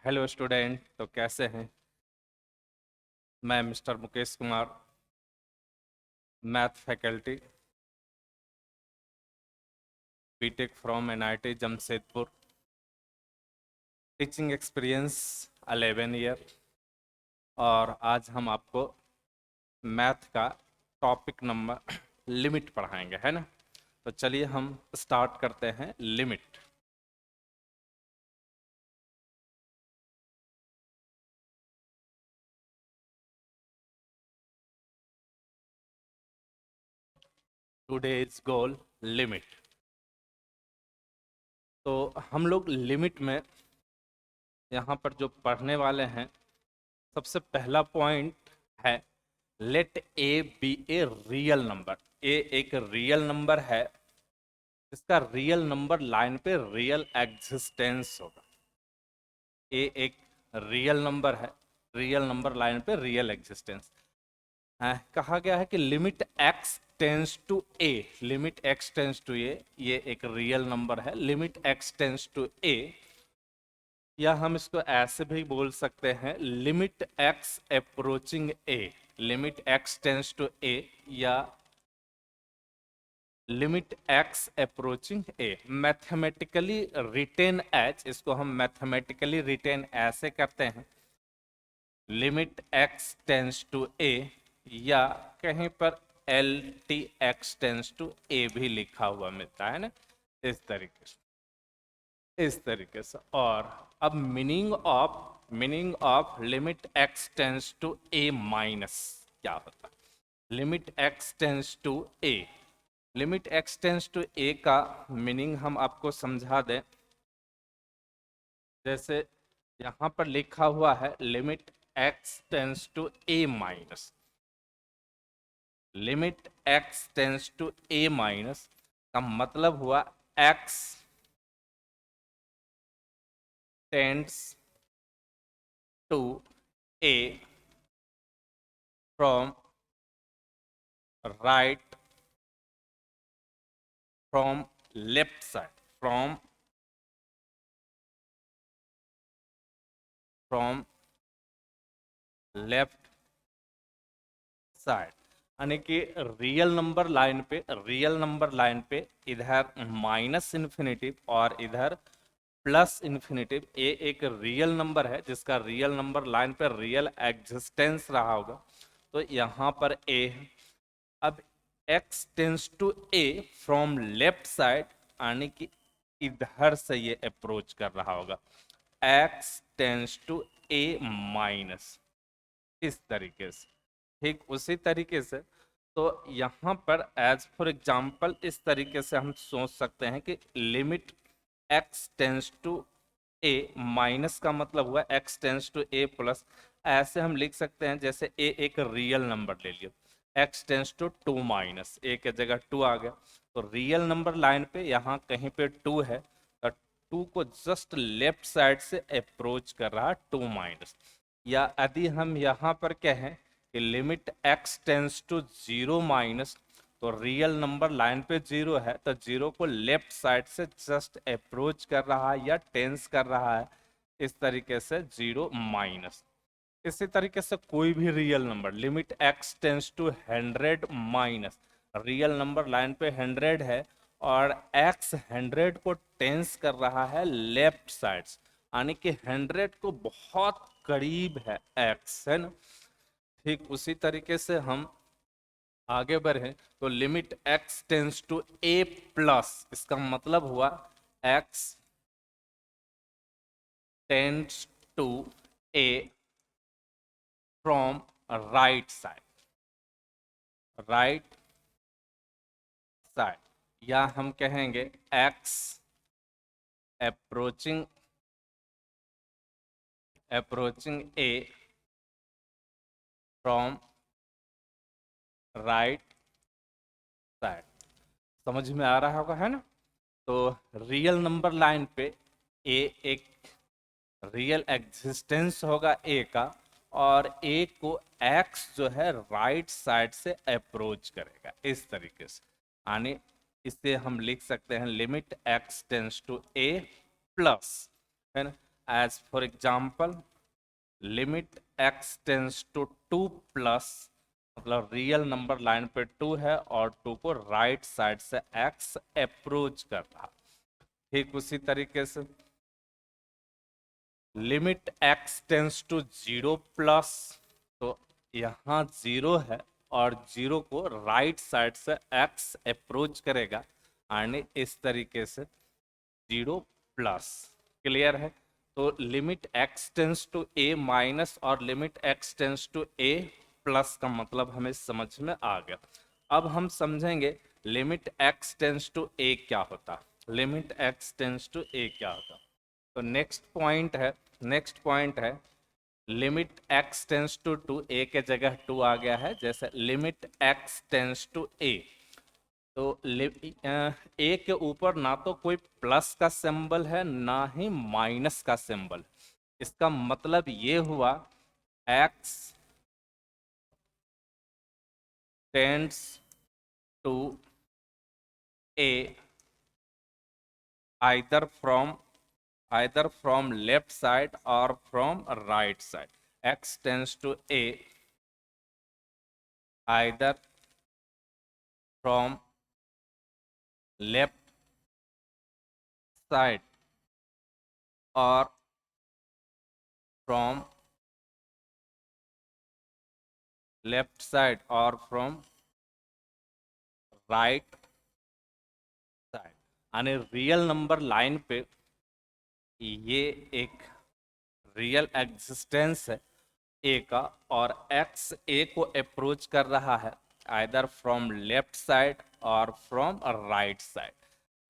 Hello student, तो कैसे हैं। मैं mister Mukesh Kumar, math faculty, B Tech from NIT Jamshedpur. Teaching experience 11 year. और आज हम आपको मैथ का टॉपिक नंबर लिमिट पढ़ाएंगे, है ना। तो चलिए हम स्टार्ट करते हैं। लिमिट। टुडेज गोल लिमिट। तो हम लोग लिमिट में यहाँ पर जो पढ़ने वाले हैं, सबसे पहला पॉइंट है let A be a real number. A एक रियल नंबर है, इसका रियल नंबर लाइन पे रियल एग्जिस्टेंस होगा। ए एक रियल नंबर है, रियल नंबर लाइन पे रियल एग्जिस्टेंस है। कहा गया है कि limit X tends to A, limit X tends to A, ये एक रियल नंबर है। Limit X tends to A, या हम इसको ऐसे भी बोल सकते हैं limit X approaching A. Limit X tends to A या limit X approaching A, mathematically written as, इसको हम मैथमेटिकली रिटेन ऐसे करते हैं limit X tends to A, या कहीं पर L T X tends to A भी लिखा हुआ मिलता है ना, इस तरीके से, इस तरीके से। और अब meaning of limit X tends to A minus क्या होता है। Limit X tends to A, limit X tends to A का मीनिंग हम आपको समझा दें। जैसे यहाँ पर लिखा हुआ है limit X tends to A minus, limit X tends to A minus का मतलब हुआ X tends to A from right, from left side, from left side. यानी कि रियल नंबर लाइन पे इधर माइनस इन्फिनिटिव और इधर प्लस इन्फिनिटिव। ए एक रियल नंबर है जिसका रियल नंबर लाइन पे रियल एग्जिस्टेंस रहा होगा, तो यहाँ पर ए है। अब x tends to A from left side, यानी कि इधर से ये अप्रोच कर रहा होगा x tends to A minus, इस तरीके से। ठीक उसी तरीके से, तो यहाँ पर एज फॉर एग्जाम्पल इस तरीके से हम सोच सकते हैं कि limit x tends to A minus का मतलब हुआ x tends to A plus. ऐसे हम लिख सकते हैं जैसे a एक रियल नंबर ले लियो, x tends to two minus, A के जगह टू आ गया, तो रियल नंबर लाइन पे यहाँ कहीं पे टू है, तो टू को जस्ट लेफ्ट साइड से अप्रोच कर रहा टू माइनस। या यदि हम यहाँ पर कहें कि limit x tends to zero minus, तो रियल नंबर लाइन पे जीरो है, तो जीरो को लेफ्ट साइड से जस्ट अप्रोच कर रहा है या टेंस कर रहा है, इस तरीके से जीरो माइनस। इसी तरीके से कोई भी real number limit x tends to 100 minus, real number line पे 100 है और x 100 को टेंस कर रहा है लेफ्ट साइड, यानी कि 100 को बहुत करीब है x, है ना। ठीक उसी तरीके से हम आगे बढ़े तो limit x tends to a plus, इसका मतलब हुआ x tends to a from right side, right side. या हम कहेंगे x approaching a from right side. समझ में आ रहा होगा, है ना। तो रियल नंबर लाइन पे a एक रियल एग्जिस्टेंस होगा a का, और a को x जो है राइट साइड से अप्रोच करेगा, इस तरीके से। यानी इसे हम लिख सकते हैं limit x tends to a plus, है ना। As for example limit x tends to 2 plus, मतलब रियल नंबर लाइन पे 2 है और 2 को राइट साइड से x अप्रोच कर रहा। ठीक उसी तरीके से limit x tends to 0 plus, तो यहाँ 0 है और 0 को राइट साइड से x अप्रोच करेगा, यानी इस तरीके से 0 प्लस। क्लियर है? तो limit x tends to a minus और limit x tends to a plus का मतलब हमें समझ में आ गया। अब हम समझेंगे limit x tends to a क्या होता, limit x tends to a क्या होता। तो नेक्स्ट पॉइंट है limit x tends to 2, a के जगह 2 आ गया है, जैसे limit x tends to a। तो ए के ऊपर ना तो कोई प्लस का सिंबल है ना ही माइनस का सिंबल। इसका मतलब ये हुआ x tends to a either from left side or from right side. X tends to a either from left side or from left side or from right side। यानी real number line पे ये एक real existence है ए का, और x ए को approach कर रहा है आइदर फ्रॉम लेफ्ट साइड और फ्रॉम राइट साइड,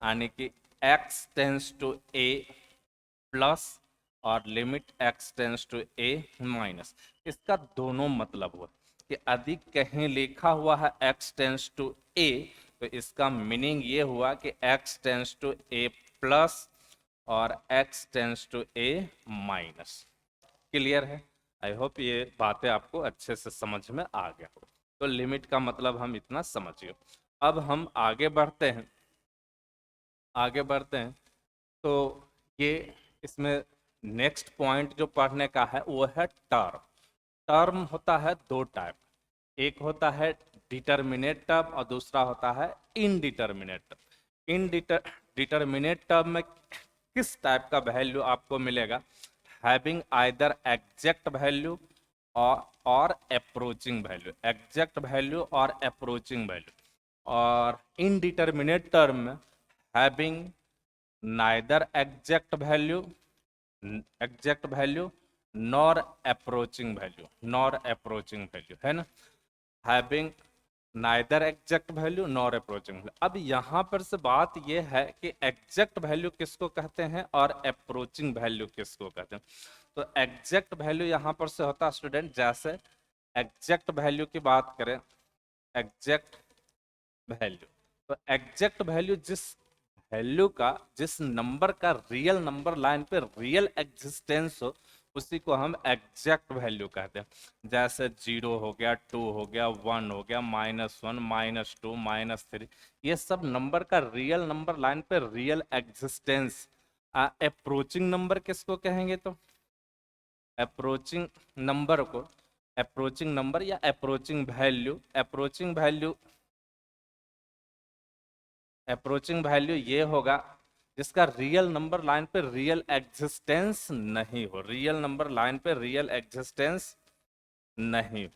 यानी कि X tends to A plus और limit X tends to A minus. इसका दोनों मतलब हुआ कि अधिक कहीं लिखा हुआ है एक्स टेंस टू ए, तो इसका मीनिंग ये हुआ कि X tends to A plus और X tends to A minus. Clear है? आई होप ये बातें आपको अच्छे से समझ में आ गया हो। तो लिमिट का मतलब हम इतना समझिए। अब हम आगे बढ़ते हैं तो ये इसमें नेक्स्ट पॉइंट जो पढ़ने का है वो है टर्म। टर्म होता है दो टाइप, एक होता है डिटर्मिनेट टर्म और दूसरा होता है इनडिटर्मिनेट टर्म। डिटर्मिनेट टर्म में किस टाइप का वैल्यू आपको मिलेगा, हैविंग आइदर एग्जैक्ट वैल्यू और अप्रोचिंग वैल्यू, एग्जैक्ट वैल्यू और अप्रोचिंग वैल्यू। और इनडिटर्मिनेट टर्म में having neither exact value nor approaching value, है ना। Having neither exact value nor approaching value. अब यहाँ पर से बात यह है कि एग्जैक्ट वैल्यू किसको कहते हैं और अप्रोचिंग वैल्यू किसको कहते हैं। तो एग्जैक्ट वैल्यू यहाँ पर से होता है स्टूडेंट, जैसे एग्जैक्ट वैल्यू की बात करें, एग्जैक्ट वैल्यू, तो एग्जैक्ट वैल्यू जिस नंबर का रियल नंबर लाइन पे रियल एग्जिस्टेंस हो उसी को हम एग्जैक्ट वैल्यू कहते हैं। जैसे 0 हो गया, 2 हो गया, 1 हो गया, -1, -2, -3, ये सब नंबर का रियल नंबर लाइन पे रियल एग्जिस्टेंस। अप्रोचिंग नंबर किसको कहेंगे, तो अप्रोचिंग नंबर या अप्रोचिंग वैल्यू ये होगा जिसका रियल नंबर लाइन पे रियल एग्जिस्टेंस नहीं हो, रियल नंबर लाइन पे रियल एग्जिस्टेंस नहीं।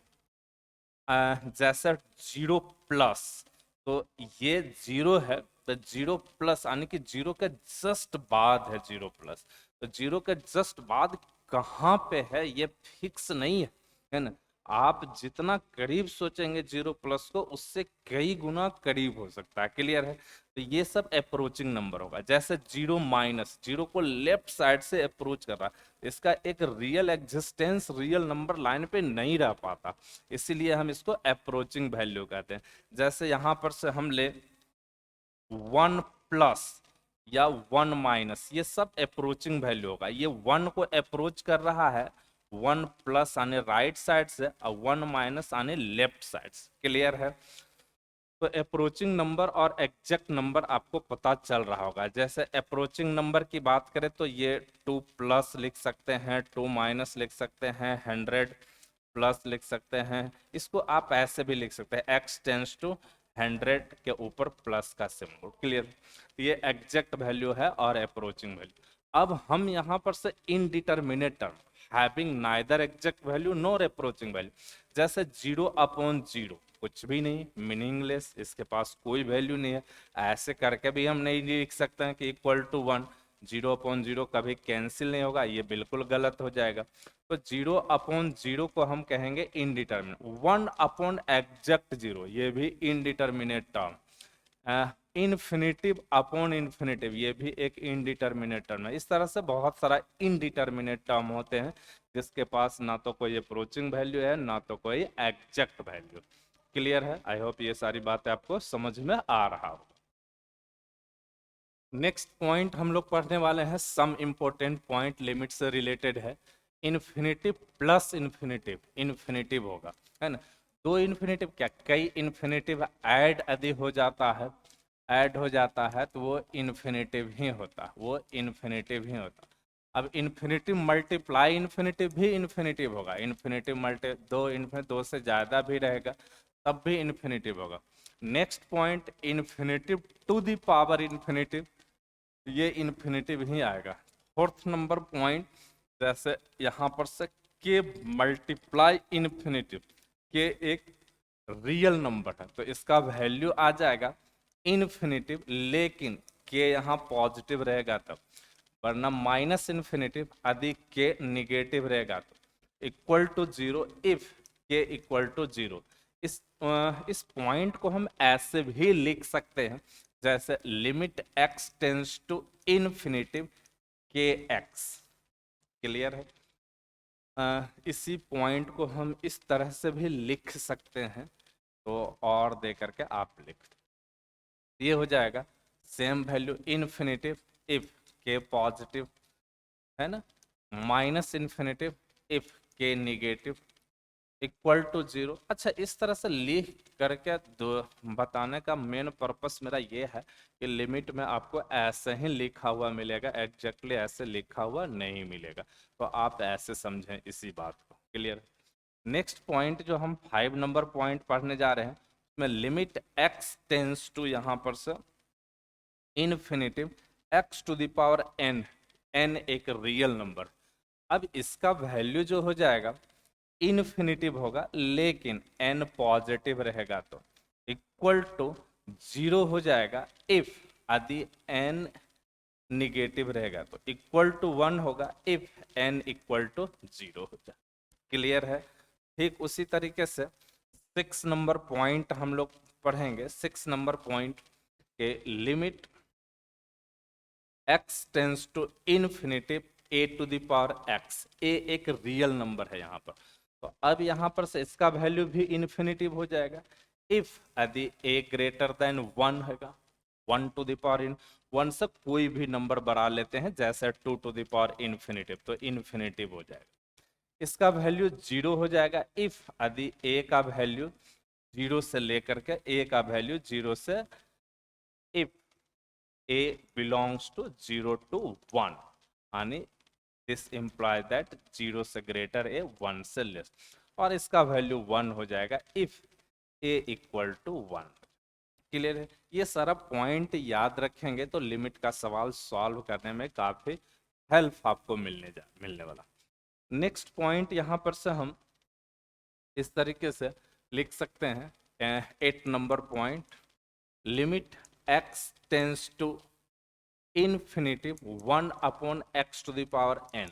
जैसे 0 प्लस, तो ये 0 है, तो 0 प्लस यानी कि 0 के जस्ट बाद है 0 प्लस। तो 0 के जस्ट बाद कहाँ पे है ये फिक्स नहीं है ना। आप जितना करीब सोचेंगे 0 प्लस को उससे कई गुना करीब हो सकता है। क्लियर है? तो ये सब अप्रोचिंग नंबर होगा। जैसे 0 माइनस, 0 को लेफ्ट साइड से अप्रोच कर रहा है, इसका एक real existence real number line पे नहीं रह पाता, इसीलिए हम इसको अप्रोचिंग वैल्यू कहते हैं। जैसे यहाँ पर से हम ले 1 प्लस या 1 माइनस, ये सब अप्रोचिंग वैल्यू होगा। ये 1 को अप्रोच कर रहा है, 1 प्लस आने राइट साइड से और 1 माइनस आने लेफ्ट साइड से। क्लियर है? तो अप्रोचिंग नंबर और एग्जैक्ट नंबर आपको पता चल रहा होगा। जैसे अप्रोचिंग नंबर की बात करें तो ये 2 प्लस लिख सकते हैं, 2 माइनस लिख सकते हैं, 100 प्लस लिख सकते हैं। इसको आप ऐसे भी लिख सकते हैं, x टेंस टू 100 के ऊपर प्लस का सिंबल। क्लियर? ये एग्जैक्ट वैल्यू है और अप्रोचिंग वैल्यू। अब हम यहाँ पर से indeterminate term having neither exact value nor approaching value, जैसे 0/0 कुछ भी नहीं, मीनिंगलेस, इसके पास कोई वैल्यू नहीं है। ऐसे करके भी हम नहीं लिख सकते हैं कि इक्वल टू 1। 0/0 कभी कैंसिल नहीं होगा, ये बिल्कुल गलत हो जाएगा। तो 0/0 को हम कहेंगे इनडिटर्मिनेट। 1/एग्जैक्ट 0 ये भी indeterminate term. Infinitive upon infinitive ये भी एक इनडिटर्मिनेट टर्म है। इस तरह से बहुत सारा इनडिटर्मिनेट टर्म होते हैं जिसके पास ना तो कोई अप्रोचिंग वैल्यू है ना तो कोई एग्जैक्ट वैल्यू। क्लियर है? आई होप ये सारी बातें आपको समझ में आ रहा हो। नेक्स्ट पॉइंट हम लोग पढ़ने वाले हैं, सम इंपॉर्टेंट पॉइंट लिमिट से रिलेटेड है। इन्फिनिटिव प्लस इन्फिनिटिव, इन्फिनिटिव होगा, है ना। दो इन्फिनिटिव क्या, कई इन्फिनिटिव ऐड यदि हो जाता है, ऐड हो जाता है तो वो इन्फिनिटिव ही होता, वो इन्फिनिटिव ही होता। अब इन्फिनिटिव मल्टीप्लाई इन्फिनिटिव भी इन्फिनिटिव होगा। इन्फिनिटिव मल्टी दो से ज्यादा भी रहेगा तब भी इन्फिनिटिव होगा। Next point, infinitive to the power infinitive, ये इन्फिनिटिव ही आएगा। फोर्थ नंबर पॉइंट, जैसे यहां पर से के मल्टीप्लाई इन्फिनिटिव, के एक रियल नंबर है तो इसका वैल्यू आ जाएगा इन्फिनिटिव, लेकिन के यहाँ पॉजिटिव रहेगा तब, वरना माइनस इन्फिनिटिव यदि के निगेटिव रहेगा तो इक्वल टू 0 इफ के इक्वल टू 0। इस पॉइंट को हम ऐसे भी लिख सकते हैं, जैसे limit x tends to infinitive के एक्स। क्लियर है? इसी पॉइंट को हम इस तरह से भी लिख सकते हैं, तो और दे करके आप लिख, ये हो जाएगा सेम वैल्यू इन्फिनिटिव इफ के पॉजिटिव, है ना, माइनस इन्फिनिटिव इफ के निगेटिव, इक्वल टू 0। अच्छा, इस तरह से लिख करके बताने का मेन पर्पस मेरा ये है कि लिमिट में आपको ऐसे ही लिखा हुआ मिलेगा, एग्जैक्टली ऐसे लिखा हुआ नहीं मिलेगा, तो आप ऐसे समझें इसी बात को। क्लियर? नेक्स्ट पॉइंट जो हम 5 नंबर पॉइंट पढ़ने जा रहे हैं, उसमें लिमिट x टेंस टू यहाँ पर से infinitive x to the power n, n एक रियल नंबर। अब इसका वैल्यू जो हो जाएगा इन्फिनिटिव होगा, लेकिन n पॉजिटिव रहेगा तो इक्वल टू 0 हो जाएगा इफ यदि n निगेटिव रहेगा तो इक्वल टू 1 होगा इफ n इक्वल टू 0 हो जाए। क्लियर है? ठीक उसी तरीके से 6 नंबर पॉइंट हम लोग पढ़ेंगे। 6 नंबर पॉइंट के limit x tends to infinitive a to the power x, a एक रियल नंबर है यहाँ पर, तो अब यहाँ पर से इसका वैल्यू भी इन्फिनिटिव हो जाएगा इफ यदि a ग्रेटर देन 1 होगा। 1 टू द पावर इन 1 से कोई भी नंबर बढ़ा लेते हैं, जैसे 2 टू द पावर इन्फिनिटिव, तो इन्फिनिटिव हो जाएगा। इसका वैल्यू 0 हो जाएगा इफ यदि a का वैल्यू 0 से लेकर के a का वैल्यू 0 से, if a belongs to 0 to 1, यानी दिस इम्प्लाई दैट 0 से ग्रेटर a 1 से लेस, और इसका वैल्यू 1 हो जाएगा if a equal to 1। Clear है? ये सारा पॉइंट याद रखेंगे तो लिमिट का सवाल सॉल्व करने में काफी हेल्प आपको मिलने वाला। नेक्स्ट पॉइंट यहाँ पर से हम इस तरीके से लिख सकते हैं, 8 number point, limit x tends to infinitive 1/x to the power n।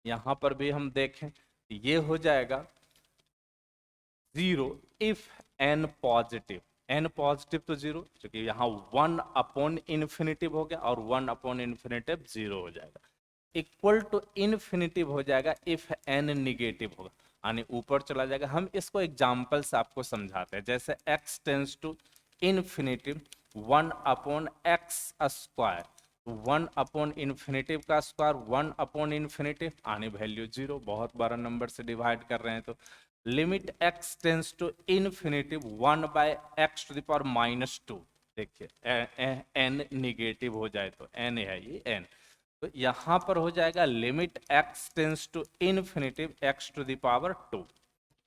यहां पर भी हम देखें ये हो जाएगा 0 if n positive, n positive तो 0, क्योंकि यहाँ 1/इन्फिनिटिव हो गया और 1/इन्फिनिटिव 0 हो जाएगा, इक्वल टू इन्फिनिटिव हो जाएगा इफ n निगेटिव होगा, यानी ऊपर चला जाएगा। हम इसको एग्जाम्पल से आपको समझाते हैं, जैसे x tends to infinitive 1/x square, 1/इन्फिनिटिव का स्क्वायर 1/इन्फिनिटिव, आने वैल्यू 0, बहुत बड़ा नंबर से डिवाइड कर रहे हैं तो limit x tends to infinity 1/x⁻²। देखिए n निगेटिव हो जाए तो n है ये n, तो यहाँ पर हो जाएगा limit x tends to infinity x⁻²।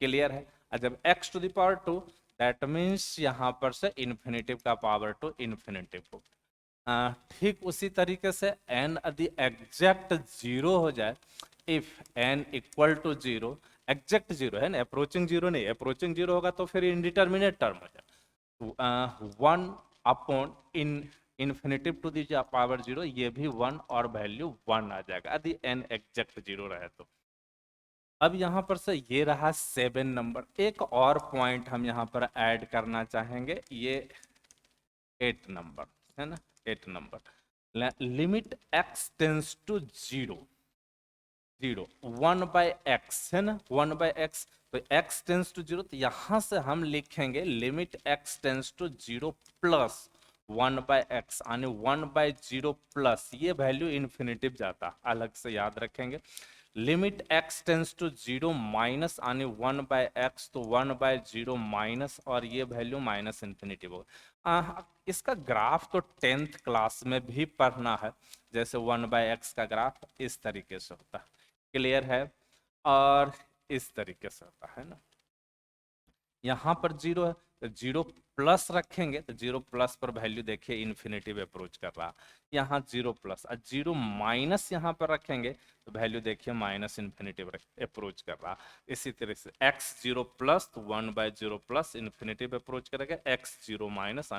Clear है? और जब x⁻², दैट मीन्स यहाँ पर से इन्फिनिटिव का पावर टू इन्फिनिटिव हो। ठीक उसी तरीके से n यदि एग्जैक्ट जीरो हो जाए, if n equal to zero, exact zero है ना, अप्रोचिंग जीरो नहीं, अप्रोचिंग जीरो होगा तो फिर इनडिटर्मिनेट टर्म हो जाए। 1 in infinitive to the power zero, ये भी 1 और वैल्यू 1 आ जाएगा यदि n एग्जैक्ट जीरो रहे तो। अब यहाँ पर से ये रहा 7 नंबर। एक और पॉइंट हम यहाँ पर ऐड करना चाहेंगे, ये 8 नंबर है ना, 8 number. Limit x tends to zero, 1/x है ना, 1/x, तो x टेंस टू जीरो, तो यहां से हम लिखेंगे limit x tends to zero plus 1/x, यानी 1/0 प्लस, ये वैल्यू इन्फिनिटिव जाता, अलग से याद रखेंगे। Limit x tends to zero minus यानी 1/x, तो 1/0 माइनस, और ये वैल्यू माइनस इन्फिनिटिव हो। इसका ग्राफ तो 10th क्लास में भी पढ़ना है, जैसे 1/x का ग्राफ इस तरीके से होता है, क्लियर है, और इस तरीके से होता है ना। यहाँ पर जीरो है तो जीरो प्लस रखेंगे, तो जीरो प्लस पर वैल्यू देखिए इन्फिनिटिव अप्रोच कर रहा, यहाँ जीरो प्लस, और जीरो माइनस यहाँ पर रखेंगे तो वैल्यू देखिए माइनस इन्फिनिटिव अप्रोच कर रहा। इसी तरह से x जीरो प्लस तो 1/0 प्लस इन्फिनिटिव अप्रोच करेगा, x जीरो माइनस,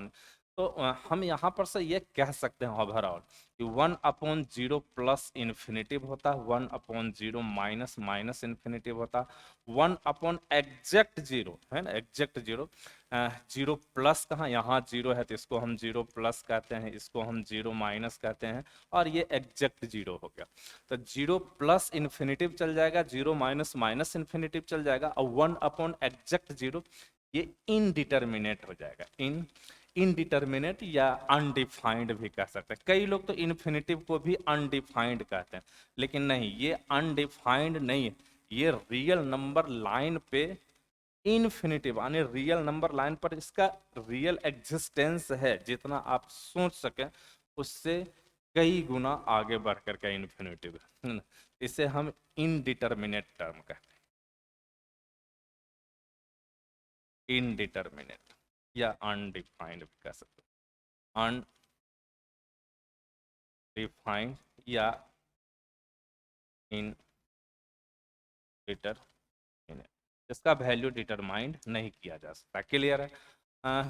तो हम यहाँ पर से ये कह सकते हैं ओवरऑल कि 1/0 प्लस इन्फिनिटिव होता, 1/0 माइनस माइनस इन्फिनिटिव होता, 1 एग्जैक्ट जीरो है ना, एग्जैक्ट जीरो, जीरो प्लस कहाँ, यहाँ जीरो है तो इसको हम जीरो प्लस कहते हैं, इसको हम जीरो माइनस कहते हैं, और ये एग्जैक्ट जीरो हो गया। तो जीरो प्लस इन्फिनिटिव चल जाएगा, जीरो माइनस माइनस इन्फिनिटिव चल जाएगा, और 1/एग्जैक्ट जीरो ये इनडिटर्मिनेट हो जाएगा, इनडिटर्मिनेट या अनडिफाइंड भी कह सकते हैं। कई लोग तो इन्फिनिटिव को भी अनडिफाइंड कहते हैं, लेकिन नहीं, ये अनडिफाइंड नहीं है, ये रियल नंबर लाइन पे इन्फिनिटिव, यानी रियल नंबर लाइन पर इसका रियल एग्जिस्टेंस है, जितना आप सोच सकें उससे कई गुना आगे बढ़ करके इन्फिनिटिव है। इसे हम इनडिटर्मिनेट टर्म कहते हैं, इनडिटर्मिनेट या अनडिफाइंड भी कह सकते हैं, अनडिफाइंड या इनडिटर्मिनेट, इसका वैल्यू डिटरमाइंड नहीं किया जा सकता। क्लियर है?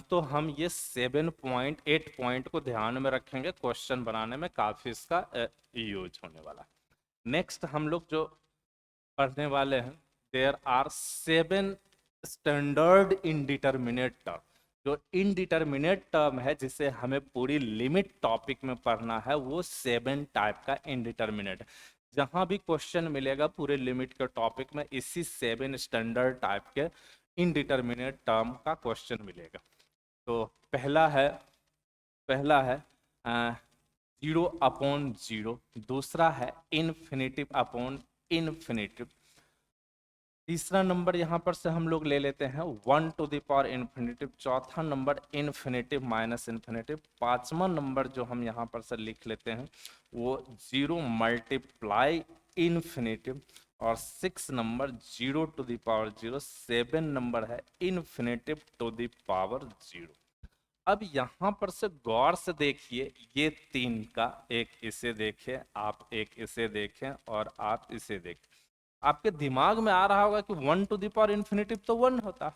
तो हम ये 7.8 पॉइंट को ध्यान में रखेंगे, क्वेश्चन बनाने में काफी इसका यूज होने वाला। नेक्स्ट हम लोग जो पढ़ने वाले हैं, there are 7 standard indeterminate term. जो इनडिटर्मिनेट टर्म है जिसे हमें पूरी लिमिट टॉपिक में पढ़ना है, वो 7 टाइप का इनडिटर्मिनेट। जहां भी क्वेश्चन मिलेगा पूरे लिमिट के टॉपिक में, इसी 7 स्टैंडर्ड टाइप के इनडिटर्मिनेट टर्म का क्वेश्चन मिलेगा। तो पहला है 0/0, दूसरा है इन्फिनिटिव अपॉन इन्फिनिटिव, तीसरा नंबर यहाँ पर से हम लोग ले लेते हैं 1⁻∞, चौथा नंबर इन्फिनिटिव माइनस इन्फिनिटिव, पांचवा नंबर जो हम यहाँ पर से लिख लेते हैं वो 0 × इन्फिनिटिव, और 6 नंबर 0⁻0, 7 नंबर है इन्फिनिटिव टू द पावर 0। अब यहाँ पर से गौर से देखिए, ये तीन का, एक इसे देखें, आप एक इसे देखें, और आप इसे देखें, आपके दिमाग में आ रहा होगा कि 1⁻∞ तो 1 होता,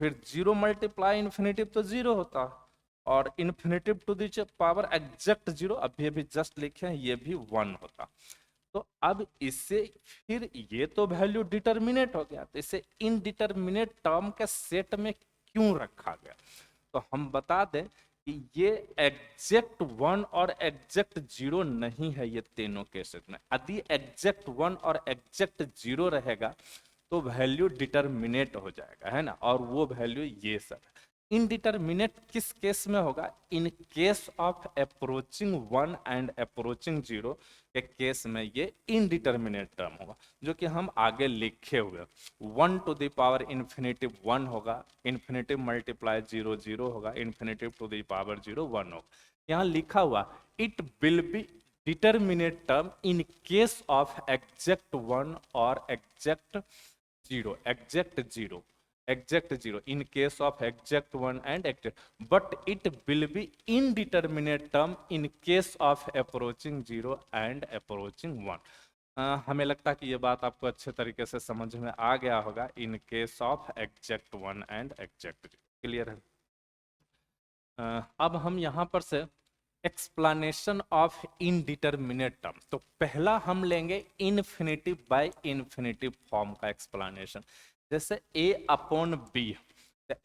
फिर 0 × इन्फिनिटिव तो 0 होता, और infinitive to the power exact 0 अभी जस्ट लिखे हैं, ये भी 1 होता। तो अब इससे फिर ये तो वैल्यू डिटर्मिनेट हो गया, तो इसे इनडिटर्मिनेट टर्म के सेट में क्यों रखा गया? तो हम बता दें कि ये एग्जैक्ट 1 और एग्जैक्ट 0 नहीं है, ये तीनों केसेस में। यदि एग्जैक्ट 1 और एग्जैक्ट 0 रहेगा तो वैल्यू डिटर्मिनेट हो जाएगा, है ना, और वो वैल्यू ये सब है। इनडिटरमिनेट किस केस में होगा? In case of approaching 1 and approaching 0 के केस में ये इनडिटरमिनेट टर्म होगा, जो कि हम आगे लिखे हुए 1 टू द पावर इन्फिनेटिव 1 होगा, इन्फिनेटिव मल्टीप्लाई 0 0 होगा, इन्फिनेटिव टू द पावर 0 1 होगा। यहाँ लिखा हुआ it will be determinate term in case of exact 1 और exact 0, exact 0 in case of exact 1 and exact, but it will be indeterminate term in case of approaching 0 and approaching 1। हमें लगता है कि ये बात आपको अच्छे तरीके से समझ में आ गया होगा। In case of exact 1 and exact 0 clear है। अब हम यहां पर से एक्सप्लेनेशन ऑफ इनडिटरमिनेट टर्म, तो पहला हम लेंगे इन्फिनिटिव बाय इन्फिनिटिव फॉर्म का एक्सप्लेनेशन। जैसे a अपॉन बी,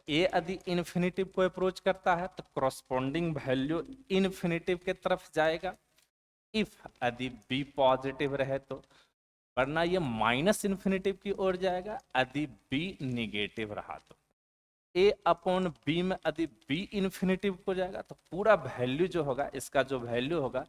ए यदि इन्फिनिटिव को अप्रोच करता है तो करस्पॉन्डिंग वैल्यू इन्फिनिटिव के तरफ जाएगा, इफ यदि b पॉजिटिव रहे तो, वरना ये माइनस इन्फिनिटिव की ओर जाएगा यदि b निगेटिव रहा तो। a अपॉन बी में यदि b इन्फिनिटिव को जाएगा तो पूरा वैल्यू जो होगा, इसका जो वैल्यू होगा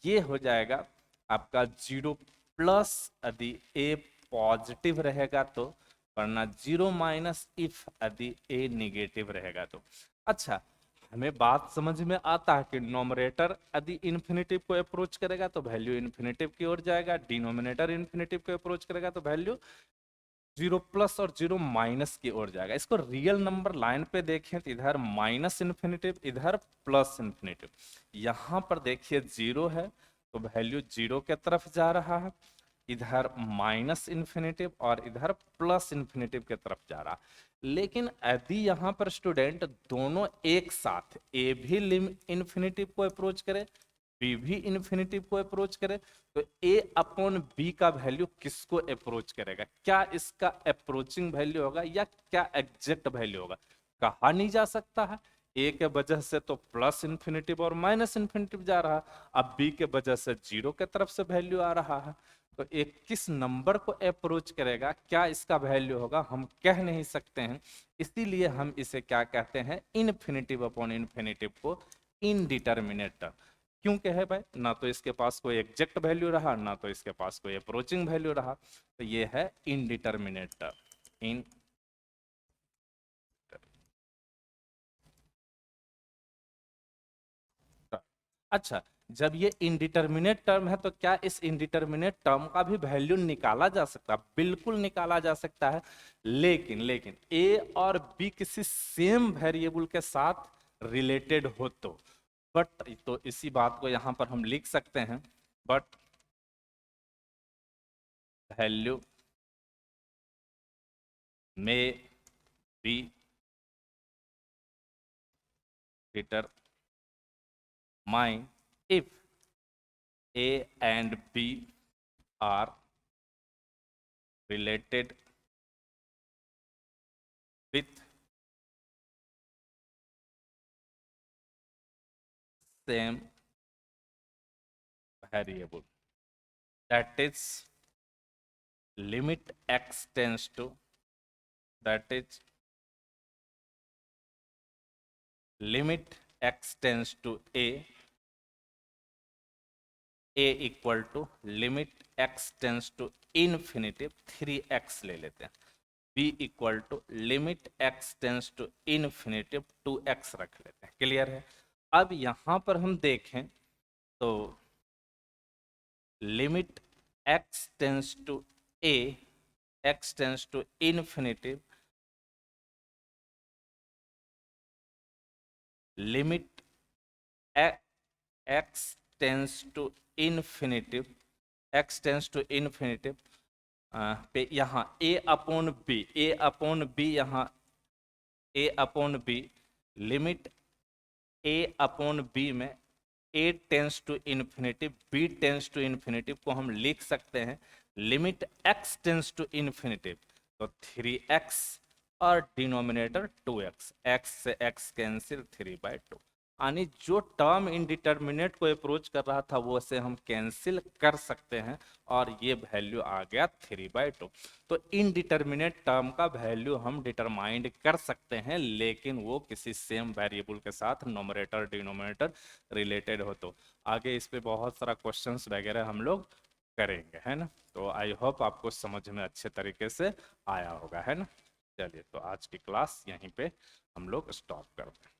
ये हो जाएगा आपका 0 प्लस यदि a पॉजिटिव रहेगा तो, वरना 0 माइनस इफ यदि a निगेटिव रहेगा तो। अच्छा, हमें बात समझ में आता है कि नोमरेटर यदि इन्फिनिटिव को अप्रोच करेगा तो वैल्यू इन्फिनिटिव की ओर जाएगा, डिनोमिनेटर इन्फिनिटिव को अप्रोच करेगा तो वैल्यू 0 प्लस और 0 माइनस की ओर जाएगा। इसको रियल नंबर लाइन पे देखें तो इधर माइनस इन्फिनिटिव, इधर प्लस इन्फिनिटिव। यहां पर देखिए 0 है तो वैल्यू 0 के तरफ जा रहा है, इधर माइनस इन्फिनिटिव और इधर प्लस इन्फिनिटिव के तरफ जा रहा। लेकिन यदि यहाँ पर स्टूडेंट दोनों एक साथ ए भी इन्फिनिटिव को अप्रोच करे, बी भी इन्फिनिटिव को अप्रोच करे, तो a अपॉन बी का वैल्यू किसको अप्रोच करेगा? क्या इसका अप्रोचिंग वैल्यू होगा या क्या एग्जैक्ट वैल्यू होगा? कहा नहीं जा सकता है। a के वजह से तो प्लस इन्फिनिटिव और माइनस इन्फिनिटिव जा रहा, अब b के वजह से 0 के तरफ से वैल्यू आ रहा है, तो एक किस नंबर को अप्रोच करेगा, क्या इसका वैल्यू होगा, हम कह नहीं सकते हैं। इसीलिए हम इसे क्या कहते हैं, इन्फिनिटिव अपॉन इन्फिनिटिव को इनडिटरमिनेट। क्यों कहे भाई? ना तो इसके पास कोई एग्जैक्ट वैल्यू रहा, ना तो इसके पास कोई अप्रोचिंग वैल्यू रहा, तो ये है इनडिटरमिनेट इन। अच्छा, जब ये इनडिटरमिनेट टर्म है तो क्या इस इनडिटरमिनेट टर्म का भी वैल्यू निकाला जा सकता है? बिल्कुल निकाला जा सकता है, लेकिन लेकिन ए और बी किसी सेम वेरिएबल के साथ रिलेटेड हो तो। बट तो इसी बात को यहां पर हम लिख सकते हैं, but value may be determined if A and B are related with same variable, that is limit x tends to, that is limit x tends to a equal to limit x tends to infinitive 3x ले लेते हैं, b equal to limit x tends to infinitive 2x रख लेते हैं। Clear है? अब यहां पर हम देखें तो limit x tends to a, x tends to infinitive, limit x tends to infinitive, x tends to infinitive पे यहाँ a upon B, a upon B, यहाँ a upon B, limit a upon B में a tends to infinitive, b tends to infinitive को हम लिख सकते हैं limit x tends to infinitive, तो 3x और डिनोमिनेटर 2x, x से x कैंसिल 3/2। यानी जो टर्म इनडिटर्मिनेट को अप्रोच कर रहा था वो से हम कैंसिल कर सकते हैं और ये वैल्यू आ गया 3/2। तो इनडिटर्मिनेट टर्म का वैल्यू हम डिटरमाइंड कर सकते हैं, लेकिन वो किसी सेम वेरिएबल के साथ नोमरेटर डिनोमिनेटर रिलेटेड हो। तो आगे इस पे बहुत सारा क्वेश्चंस वगैरह हम लोग करेंगे, है ना। तो आई होप आपको समझ में अच्छे तरीके से आया होगा, है ना। चलिए, तो आज की क्लास यहीं पे हम लोग स्टॉप करते हैं।